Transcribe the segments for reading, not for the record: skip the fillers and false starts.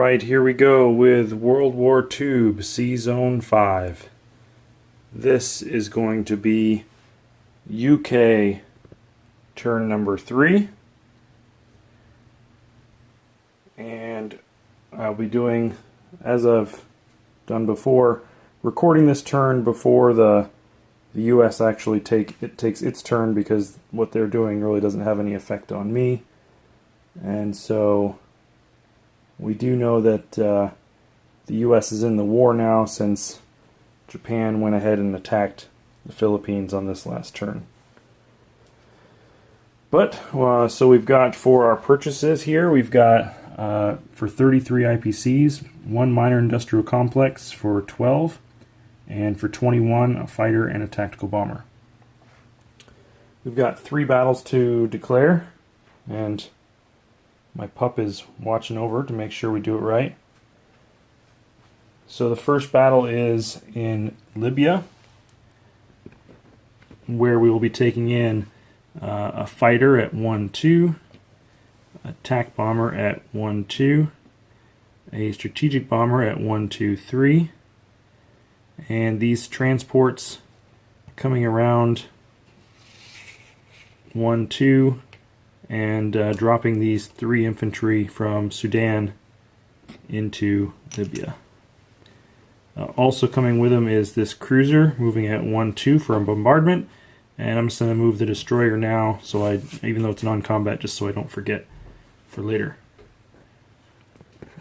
Alright, here we go with WWTube SZ5. This is going to be UK turn number 3. And I'll be doing, as I've done before, recording this turn before the US actually takes its turn, because what they're doing really doesn't have any effect on me. And so we do know that the US is in the war now, since Japan went ahead and attacked the Philippines on this last turn. But so we've got, for our purchases here, we've got for 33 IPCs, 1 minor industrial complex for 12, and for 21 a fighter and a tactical bomber. We've got 3 battles to declare, and my pup is watching over to make sure we do it right. So the first battle is in Libya, where we will be taking in a fighter at 1-2, a TAC bomber at 1-2, a strategic bomber at 1-2-3, and these transports coming around 1-2 and dropping these 3 infantry from Sudan into Libya. Also coming with them is this cruiser moving at 1-2 for a bombardment, and I'm just going to move the destroyer now, so even though it's non-combat, just so I don't forget for later.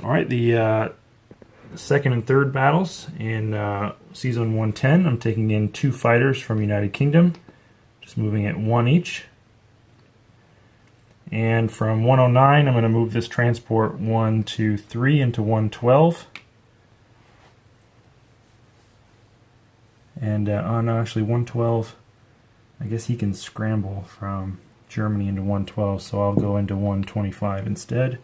Alright, the second and third battles in Season 110, I'm taking in 2 fighters from United Kingdom, just moving at 1 each. And from 109, I'm going to move this transport 1, 2, 3 into 112. And on actually 112, I guess he can scramble from Germany into 112, so I'll go into 125 instead.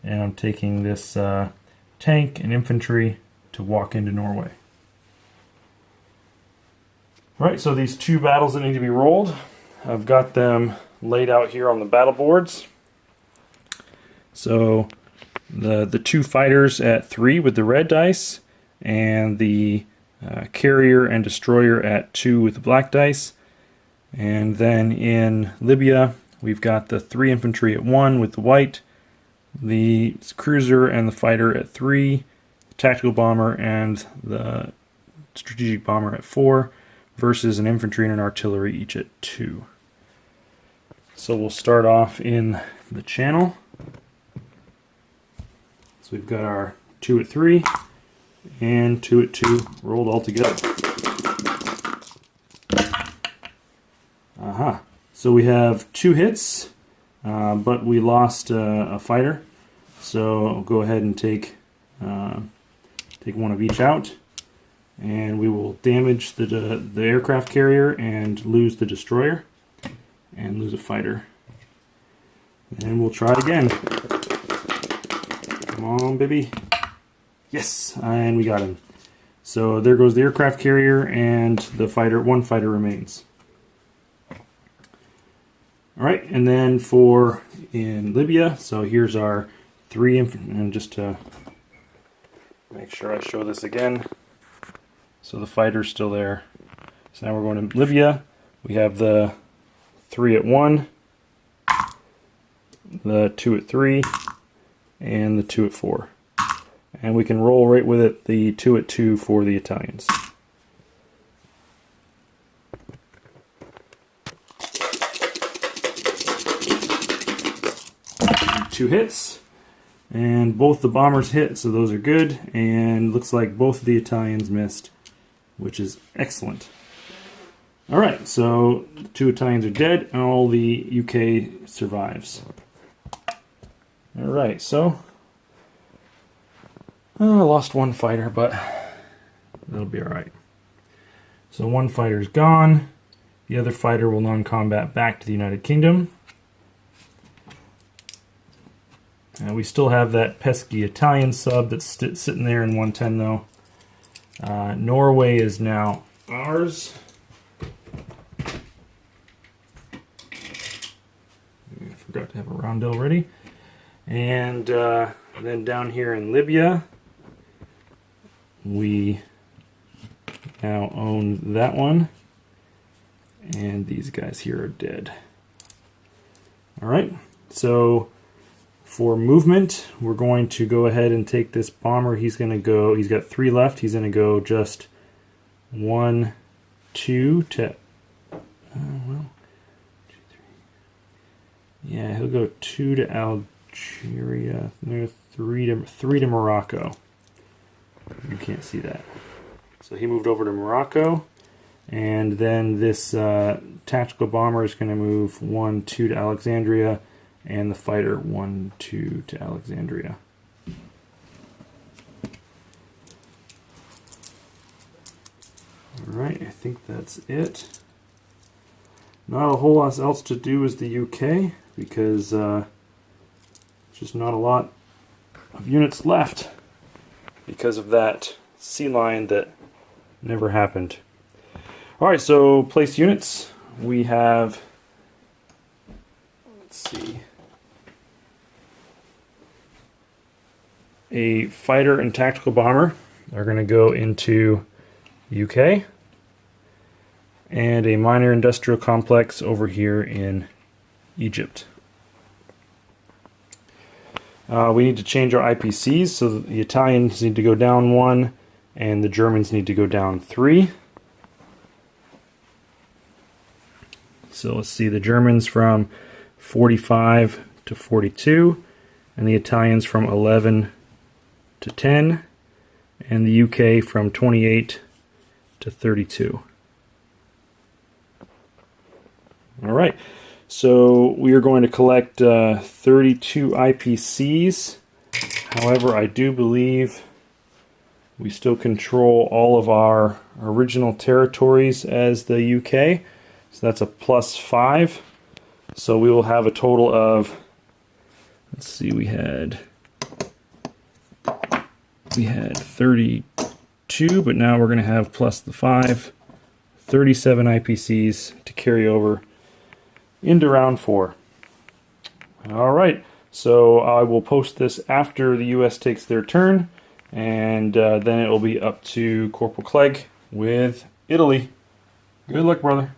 And I'm taking this tank and infantry to walk into Norway. Alright, so these 2 battles that need to be rolled, I've got them laid out here on the battle boards. So the 2 fighters at 3 with the red dice, and the carrier and destroyer at 2 with the black dice. And then in Libya, we've got the 3 infantry at 1 with the white, the cruiser and the fighter at 3, the tactical bomber and the strategic bomber at 4, versus an infantry and an artillery each at 2. So we'll start off in the channel. So we've got our 2 at 3 and 2 at 2 rolled all together. So we have 2 hits, but we lost a fighter. So I'll go ahead and take one of each out, and we will damage the aircraft carrier and lose the destroyer, and lose a fighter. And we'll try it again. Come on, baby. Yes, and we got him. So there goes the aircraft carrier, and the fighter. 1 fighter remains. Alright, and then for in Libya, so here's our 3 infantry, and just to make sure I show this again. So the fighter's still there. So now we're going to Libya. We have the 3 at 1, the 2 at 3, and the 2 at 4. And we can roll right with it the 2 at 2 for the Italians. Two hits, and both the bombers hit, so those are good, and looks like both of the Italians missed, which is excellent. Alright, so the 2 Italians are dead, and all the UK survives. Alright, so I lost 1 fighter, but that'll be alright. So 1 fighter's gone. The other fighter will non-combat back to the United Kingdom. We still have that pesky Italian sub that's sitting there in 110 though. Norway is now ours. I forgot to have a roundel ready. And And then down here in Libya, we now own that one. And these guys here are dead. Alright, so for movement, we're going to go ahead and take this bomber. He's going to go, he's got 3 left. He's going to go just 1, 2 to, well, 2, 3. Yeah, he'll go 2 to Algeria, 3 to Morocco. You can't see that. So he moved over to Morocco, and then this tactical bomber is going to move 1, 2 to Alexandria, and the fighter 1, 2 to Alexandria. Alright, I think that's it. Not a whole lot else to do with the UK, because just not a lot of units left because of that sea lion that never happened. Alright, so place units. We have, let's see, a fighter and tactical bomber are going to go into UK, and a minor industrial complex over here in Egypt. We need to change our IPCs, so the Italians need to go down 1 and the Germans need to go down 3. So let's see, the Germans from 45 to 42, and the Italians from 11 to 10, and the UK from 28 to 32. Alright, so we are going to collect 32 IPCs. However, I do believe we still control all of our original territories as the UK. So that's a +5. So we will have a total of, let's see, we had 32, but now we're going to have plus the 5, 37 IPCs to carry over into round 4. Alright, so I will post this after the US takes their turn, and then it will be up to Corporal Clegg with Italy. Good luck, brother.